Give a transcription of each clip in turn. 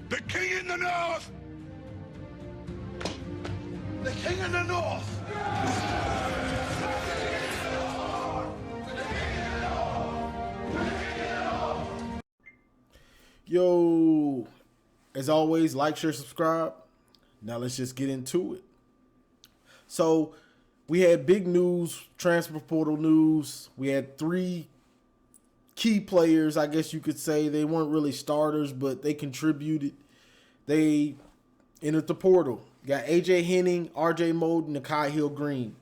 The king in the north! The king in the north! Yo, as always, like, share, subscribe. Now let's just get into it. So we had big news, transfer portal news. We had 3 key players, I guess you could say. They weren't really starters, but they contributed. They entered the portal. Got AJ Henning, RJ Moten, Nakai Hill-Green.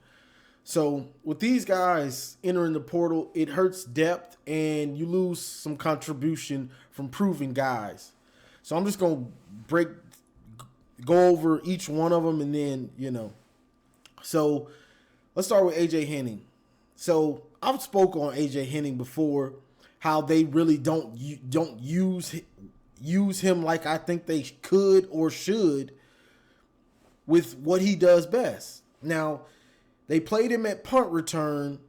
So with these guys entering the portal, it hurts depth and you lose some contribution from proven guys. So I'm just going to go over each one of them and then, So let's start with AJ Henning. So I've spoke on AJ Henning before, how they really don't use him like I think they could or should with what he does best. Now, they played him at punt return.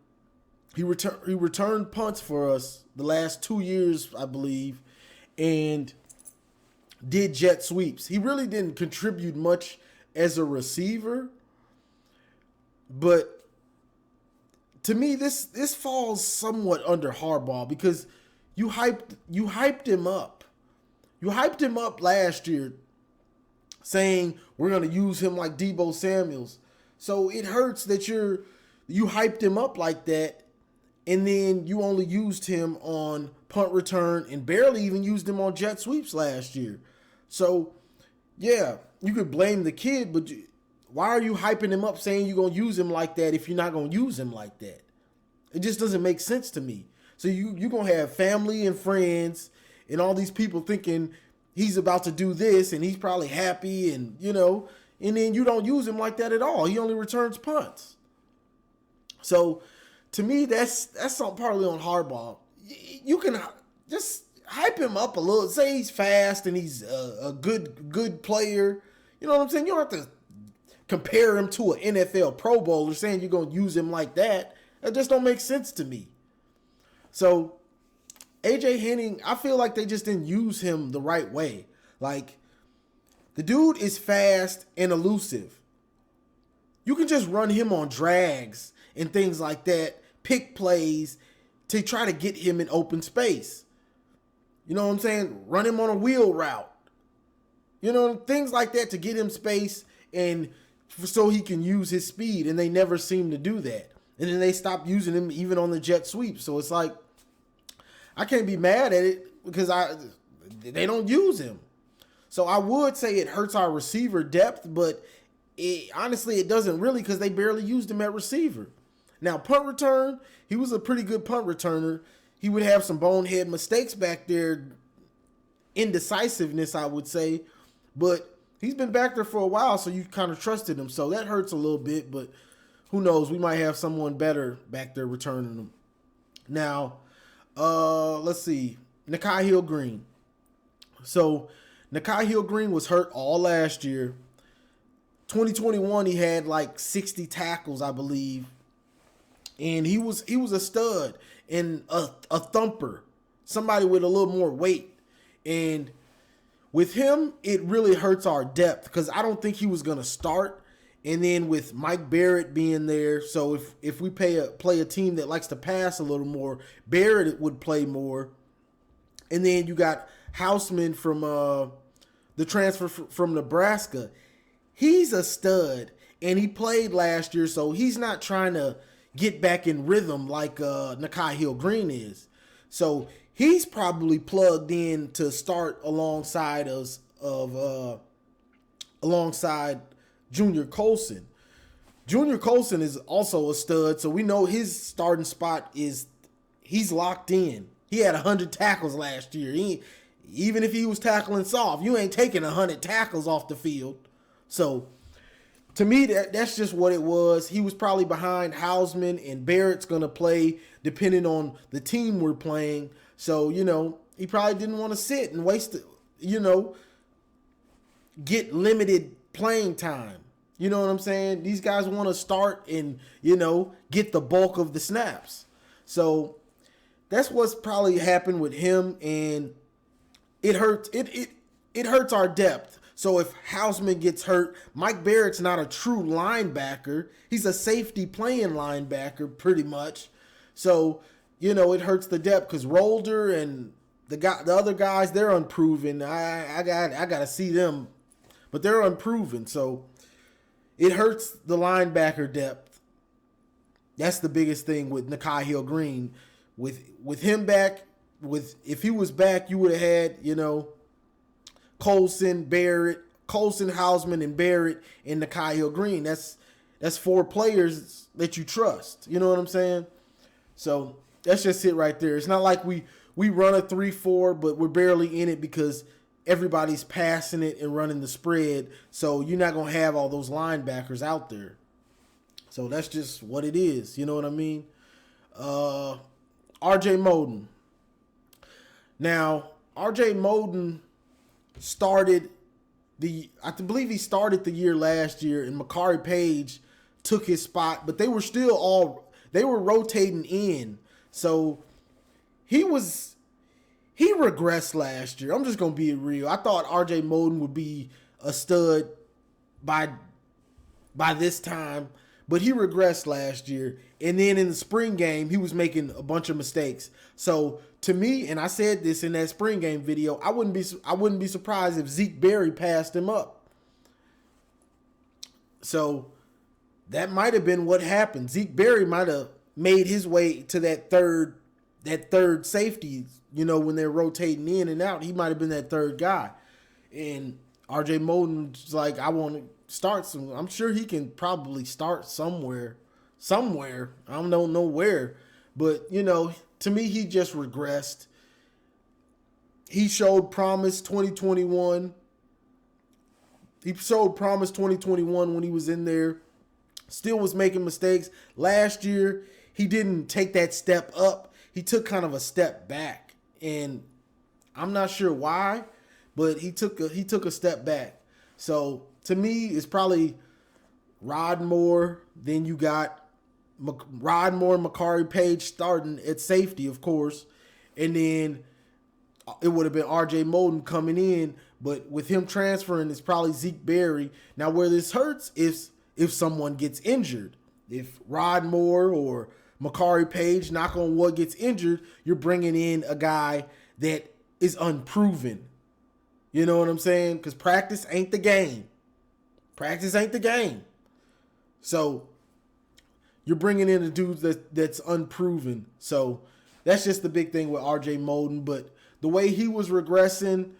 He returned punts for us the last 2 years, I believe, and did jet sweeps. He really didn't contribute much as a receiver, but to me, this falls somewhat under Harbaugh because you hyped him up. You hyped him up last year, saying we're going to use him like Deebo Samuels. So it hurts that you hyped him up like that, and then you only used him on punt return and barely even used him on jet sweeps last year. So, yeah, you could blame the kid, but why are you hyping him up saying you're going to use him like that if you're not going to use him like that? It just doesn't make sense to me. So you're going to have family and friends and all these people thinking he's about to do this and he's probably happy and, and then you don't use him like that at all. He only returns punts. So to me, that's something partly on Harbaugh. You can just hype him up a little. Say he's fast and he's a good player. You know what I'm saying? You don't have to compare him to an NFL Pro Bowler saying you're going to use him like that. That just don't make sense to me. So AJ Henning, I feel like they just didn't use him the right way. Like, the dude is fast and elusive. You can just run him on drags and things like that, pick plays to try to get him in open space. You know what I'm saying? Run him on a wheel route. Things like that to get him space and so he can use his speed, and they never seem to do that. And then they stopped using him even on the jet sweep. So it's like, I can't be mad at it because they don't use him. So I would say it hurts our receiver depth, but honestly, it doesn't really because they barely used him at receiver. Now, punt return, he was a pretty good punt returner. He would have some bonehead mistakes back there, indecisiveness, I would say. But he's been back there for a while, so you kind of trusted him. So that hurts a little bit, but who knows? We might have someone better back there returning him. Now, let's see. Nakai Hill-Green. So Nakai Hill-Green was hurt all last year. 2021, he had like 60 tackles, I believe. And he was a stud and a thumper. Somebody with a little more weight. And with him, it really hurts our depth because I don't think he was going to start. And then with Mike Barrett being there, so if we play a team that likes to pass a little more, Barrett would play more. And then you got Houseman from the transfer from Nebraska. He's a stud, and he played last year, so he's not trying to get back in rhythm like Nakai Hill-Green is. So he's probably plugged in to start alongside alongside Junior Colson. Junior Colson is also a stud, so we know his starting spot he's locked in. He had 100 tackles last year. Even if he was tackling soft, you ain't taking 100 tackles off the field. So to me, that's just what it was. He was probably behind Houseman, and Barrett's going to play depending on the team we're playing. So, he probably didn't want to sit and waste, get limited playing time. You know what I'm saying? These guys want to start and, get the bulk of the snaps. So that's what's probably happened with him, and it hurts. It it hurts our depth. So if Hausman gets hurt, Mike Barrett's not a true linebacker. He's a safety playing linebacker pretty much. So, it hurts the depth because Rolder and the other guys, they're unproven. I got to see them, but they're unproven. So it hurts the linebacker depth. That's the biggest thing with Nakai Hill-Green. With him back, if he was back, you would have had, Colson, Hausman, and Barrett, and Nakai Hill-Green. That's 4 players that you trust. You know what I'm saying? So that's just it right there. It's not like we run a 3-4, but we're barely in it because everybody's passing it and running the spread. So you're not going to have all those linebackers out there. So that's just what it is. You know what I mean? RJ Moten. Now, RJ Moten I believe he started the year last year, and Makari Page took his spot, but they were rotating in. So he regressed last year. I'm just going to be real. I thought RJ Moten would be a stud by this time, but he regressed last year. And then in the spring game, he was making a bunch of mistakes. So to me, and I said this in that spring game video, I wouldn't be surprised if Zeke Berry passed him up. So that might have been what happened. Zeke Berry might have made his way to that third safety, when they're rotating in and out. He might have been that third guy. And RJ Moten's like, I want to start some. I'm sure he can probably start somewhere. I don't know where. But, to me, he just regressed. He showed promise 2021. He showed promise 2021 when he was in there. Still was making mistakes. Last year, he didn't take that step up. He took kind of a step back. And I'm not sure why, but he took a step back. So, to me, it's probably Rodmore. Then you got Rodmore and Makari Page starting at safety, of course. And then it would have been RJ Moten coming in. But with him transferring, it's probably Zeke Berry. Now, where this hurts is if someone gets injured. If Rodmore or Makari Page, knock on wood, gets injured, you're bringing in a guy that is unproven. You know what I'm saying? Because practice ain't the game. So you're bringing in a dude that's unproven. So that's just the big thing with RJ Moten. But the way he was regressing,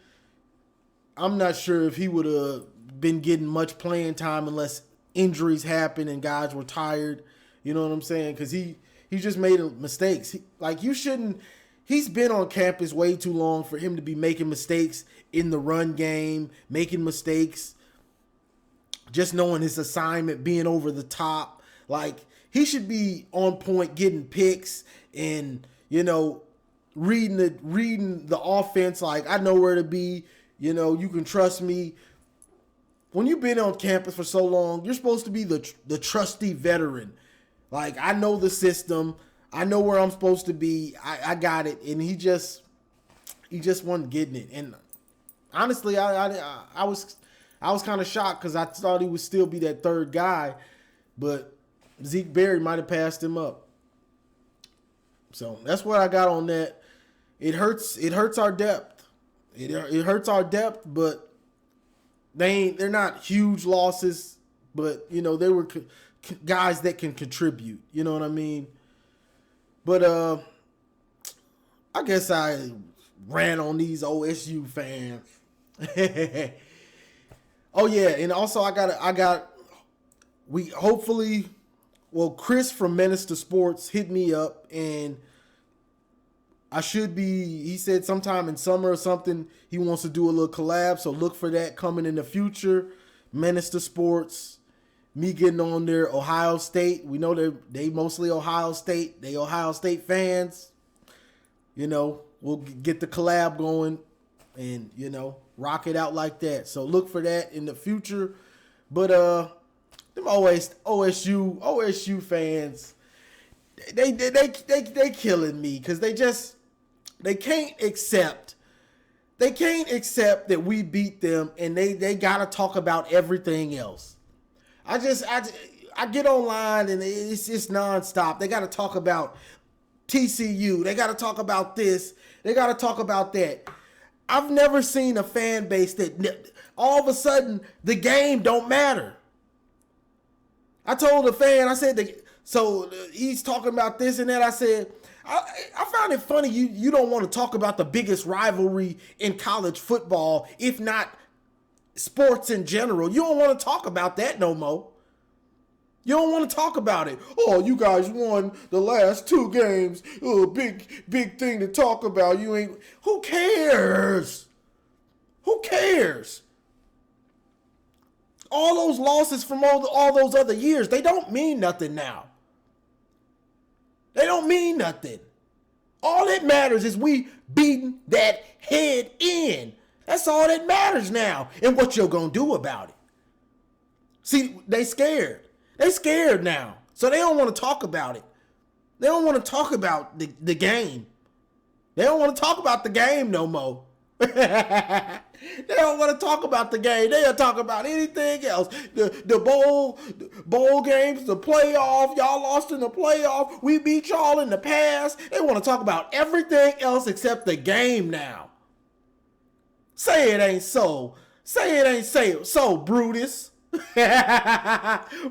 I'm not sure if he would have been getting much playing time unless injuries happened and guys were tired. You know what I'm saying? Because he just made mistakes. He's been on campus way too long for him to be making mistakes in the run game, making mistakes, just knowing his assignment, being over the top. Like, he should be on point, getting picks and, reading the offense. Like, I know where to be. You can trust me. When you've been on campus for so long, you're supposed to be the trusty veteran. Like, I know the system. I know where I'm supposed to be. I got it. And he just wasn't getting it. And honestly, I was kind of shocked because I thought he would still be that third guy. But Zeke Berry might have passed him up. So that's what I got on that. It hurts our depth. It hurts our depth, but they're not huge losses. But, they were guys that can contribute. You know what I mean? But I guess I ran on these OSU fans. Oh yeah, and also Chris from Menace to Sports hit me up, and he said sometime in summer or something, he wants to do a little collab, so look for that coming in the future. Menace to Sports, me getting on there, Ohio State. We know they mostly Ohio State. They Ohio State fans. We'll get the collab going and, rock it out like that. So look for that in the future. But them OSU fans, they killing me because they can't accept They can't accept that we beat them, and they got to talk about everything else. I get online, and it's just nonstop. They got to talk about TCU. They got to talk about this. They got to talk about that. I've never seen a fan base that all of a sudden the game don't matter. I told a fan, I said, so he's talking about this and that. I said, I found it funny you don't want to talk about the biggest rivalry in college football, if not sports in general. You don't want to talk about that no more. You don't want to talk about it. Oh, you guys won the last 2 games. Oh, big thing to talk about. You ain't. Who cares? Who cares? All those losses from all those other years, they don't mean nothing now. They don't mean nothing. All that matters is we beating that head in. That's all that matters now. And what you're going to do about it. See, they scared. They scared now. So they don't want to talk about it. They don't want to talk about the game. They don't want to talk about the game no more. They don't want to talk about the game. They'll talk about anything else. The bowl games, the playoff. Y'all lost in the playoff. We beat y'all in the past. They want to talk about everything else except the game now. Say it ain't so. Say it ain't so, Brutus.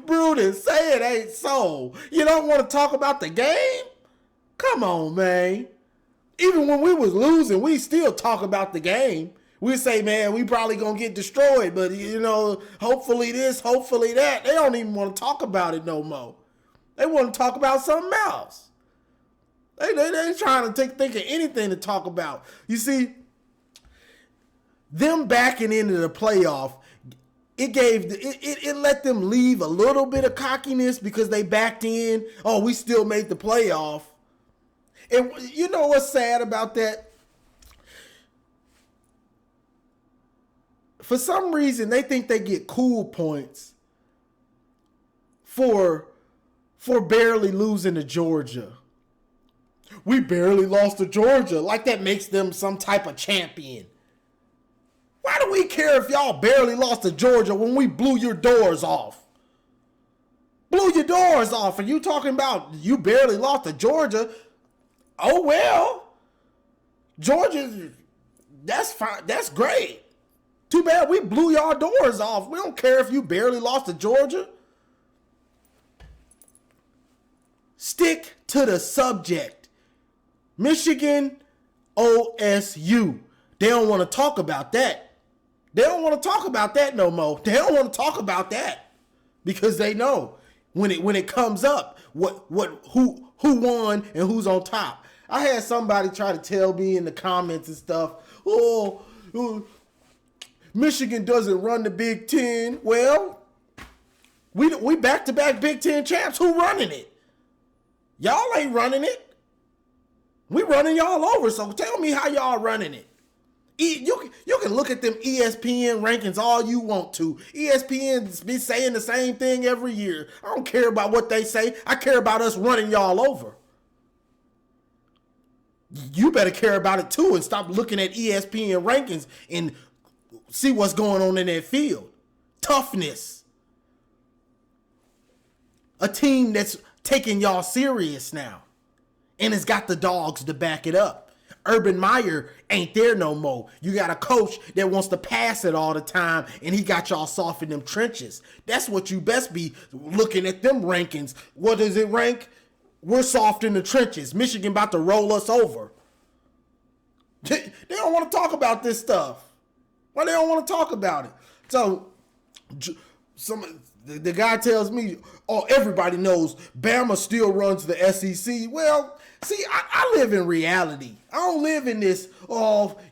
Brutus, say it ain't so. You don't want to talk about the game? Come on, man. Even when we was losing, we still talk about the game. We say, man, we probably going to get destroyed, but, hopefully this, hopefully that. They don't even want to talk about it no more. They want to talk about something else. They trying to think of anything to talk about. You see, them backing into the playoff, it let them leave a little bit of cockiness because they backed in. Oh, we still made the playoff. And you know what's sad about that? For some reason, they think they get cool points for barely losing to Georgia. We barely lost to Georgia. Like that makes them some type of champion. Why do we care if y'all barely lost to Georgia when we blew your doors off? Blew your doors off, and you talking about you barely lost to Georgia? Oh, well, Georgia, that's fine. That's great. Too bad we blew y'all doors off. We don't care if you barely lost to Georgia. Stick to the subject. Michigan, OSU. They don't want to talk about that. They don't want to talk about that no more. They don't want to talk about that because they know when it comes up who won and who's on top. I had somebody try to tell me in the comments and stuff, oh, Michigan doesn't run the Big Ten. Well, we back-to-back Big Ten champs. Who running it? Y'all ain't running it. We running y'all over, so tell me how y'all running it. You can look at them ESPN rankings all you want to. ESPN be saying the same thing every year. I don't care about what they say. I care about us running y'all over. You better care about it too and stop looking at ESPN rankings and see what's going on in that field. Toughness. A team that's taking y'all serious now and has got the dogs to back it up. Urban Meyer ain't there no more. You got a coach that wants to pass it all the time, and he got y'all soft in them trenches. That's what you best be looking at them rankings. What does it rank? We're soft in the trenches. Michigan about to roll us over. They don't want to talk about this stuff. Why they don't want to talk about it? So the guy tells me, oh, everybody knows Bama still runs the SEC. Well, see, I live in reality. I don't live in this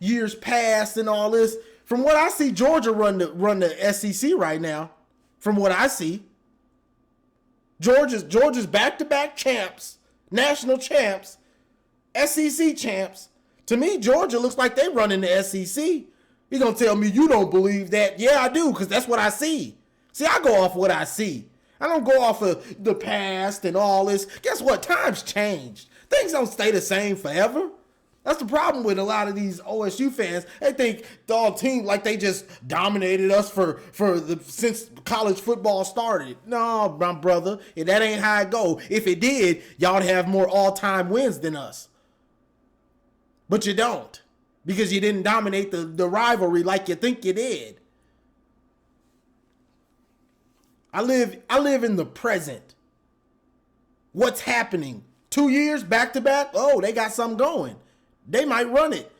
years past and all this. From what I see, Georgia run the SEC right now. From what I see, Georgia's back-to-back champs, national champs, SEC champs. To me, Georgia looks like they running the SEC. You're gonna tell me you don't believe that? Yeah, I do, because that's what I see. See, I go off what I see. I don't go off of the past and all this. Guess what? Times changed. Things don't stay the same forever. That's the problem with a lot of these OSU fans. They think the all team like they just dominated us since college football started. No, my brother, that ain't how it go. If it did, y'all would have more all-time wins than us. But you don't, because you didn't dominate the rivalry like you think you did. I live in the present. What's happening? 2 years back to back? Oh, they got something going. They might run it.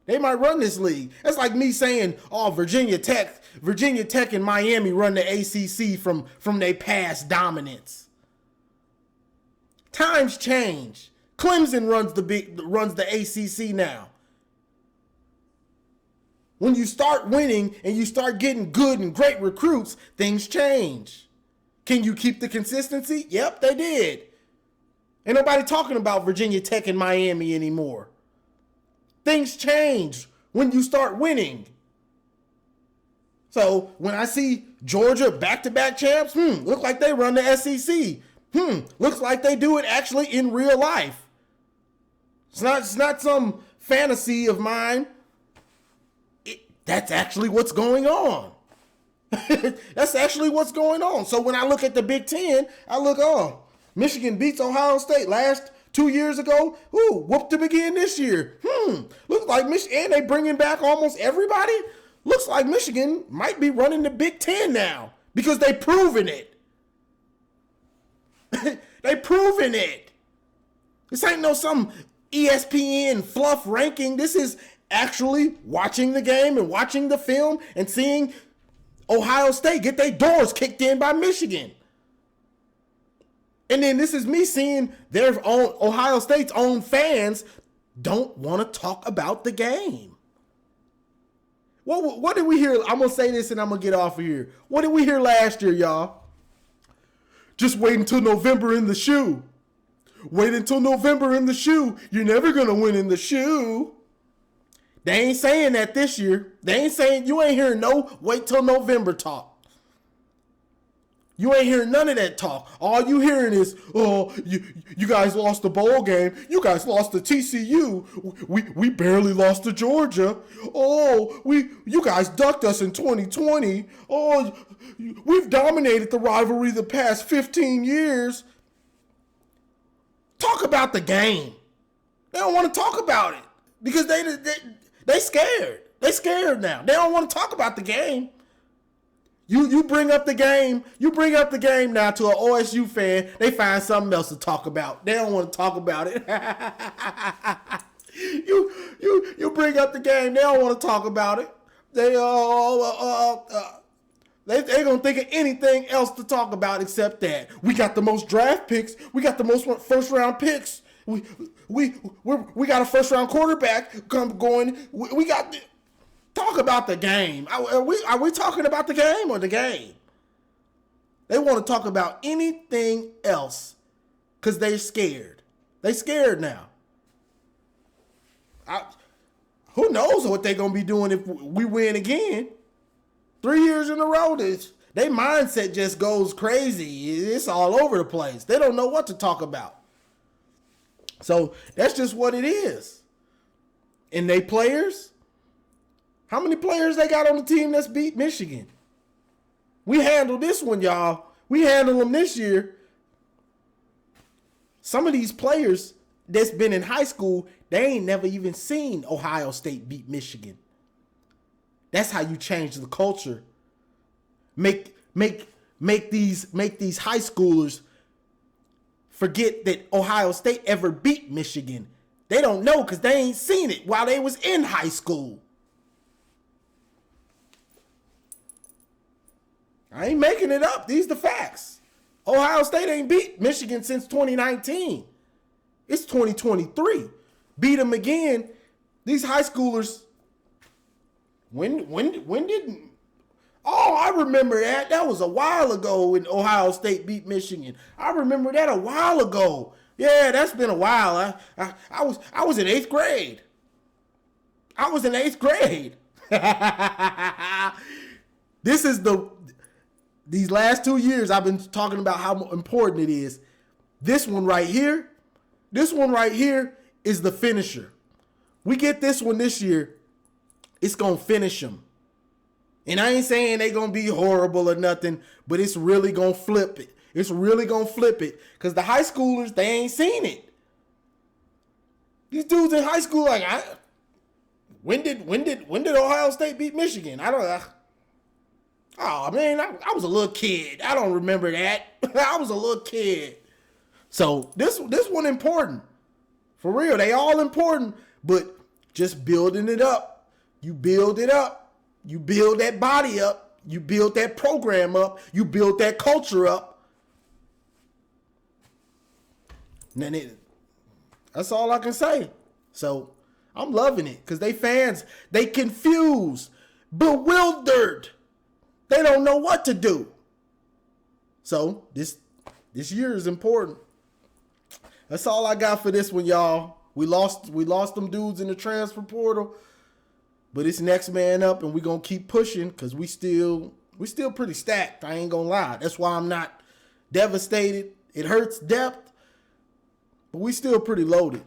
They might run this league. That's like me saying, oh, Virginia Tech and Miami run the ACC from their past dominance. Times change. Clemson runs the ACC now. When you start winning and you start getting good and great recruits, things change. Can you keep the consistency? Yep, they did. Ain't nobody talking about Virginia Tech and Miami anymore. Things change when you start winning. So when I see Georgia back-to-back champs, look like they run the SEC. Looks like they do it actually in real life. It's not some fantasy of mine. That's actually what's going on. That's actually what's going on. So when I look at the Big Ten, I look, Michigan beats Ohio State last 2 years ago. Ooh, whooped them again this year. Looks like Michigan, and they bringing back almost everybody. Looks like Michigan might be running the Big Ten now because they proven it. They proven it. This ain't no some ESPN fluff ranking. This is actually watching the game and watching the film and seeing Ohio State get their doors kicked in by Michigan. And then this is me seeing their own Ohio State's own fans don't want to talk about the game. What did we hear? I'm going to say this and I'm going to get off of here. What did we hear last year, y'all? Just wait until November in the shoe. Wait until November in the shoe. You're never going to win in the shoe. They ain't saying that this year. They ain't saying, you ain't hearing no wait till November talk. You ain't hearing none of that talk. All you hearing is, you guys lost the bowl game. You guys lost to TCU. We barely lost to Georgia. You guys ducked us in 2020. We've dominated the rivalry the past 15 years. Talk about the game. They don't want to talk about it because they scared. They scared now. They don't want to talk about the game. You bring up the game. You bring up the game now to an OSU fan. They find something else to talk about. They don't want to talk about it. You bring up the game. They don't want to talk about it. They gonna think of anything else to talk about except that. We got the most draft picks. We got the most first round picks. We got a first round quarterback going. We got. Talk about the game. Are we talking about the game or the game? They want to talk about anything else because they're scared. They scared now. Who knows what they're going to be doing if we win again? 3 years in a row, their mindset just goes crazy. It's all over the place. They don't know what to talk about. So that's just what it is. And they players... How many players they got on the team that's beat Michigan? We handled this one, y'all. We handled them this year. Some of these players that's been in high school, they ain't never even seen Ohio State beat Michigan. That's how you change the culture. Make these high schoolers forget that Ohio State ever beat Michigan. They don't know because they ain't seen it while they was in high school. I ain't making it up. These the facts. Ohio State ain't beat Michigan since 2019. It's 2023. Beat them again. These high schoolers. When did? Oh, I remember that. That was a while ago when Ohio State beat Michigan. I remember that a while ago. Yeah, that's been a while. I was in 8th grade. I was in 8th grade. These last 2 years, I've been talking about how important it is. This one right here is the finisher. we get this one this year, it's going to finish them. And I ain't saying they going to be horrible or nothing, but it's really going to flip it. It's really going to flip it. Because the high schoolers, they ain't seen it. These dudes in high school, like, when did Ohio State beat Michigan? I don't know. Oh, man, I was a little kid. I don't remember that. I was a little kid. So this one important. For real, they all important. But just building it up. You build it up. You build that body up. You build that program up. You build that culture up. And then that's all I can say. So I'm loving it because they fans, they confused, bewildered. They don't know what to do. So this year is important. That's all I got for this one, y'all. We lost them dudes in the transfer portal, but it's next man up, and we're gonna keep pushing because we still pretty stacked. I ain't gonna lie. That's why I'm not devastated. It hurts depth, but we still pretty loaded.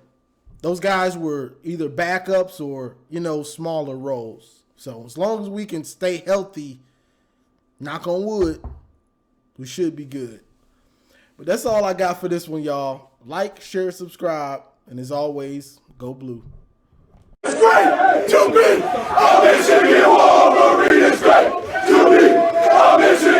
Those guys were either backups or, smaller roles. So as long as we can stay healthy, knock on wood, we should be good. But that's all I got for this one, y'all. Like, share, subscribe, and as always, go blue. It's great to be a Michigan Wolverine. It's great to be a Michigan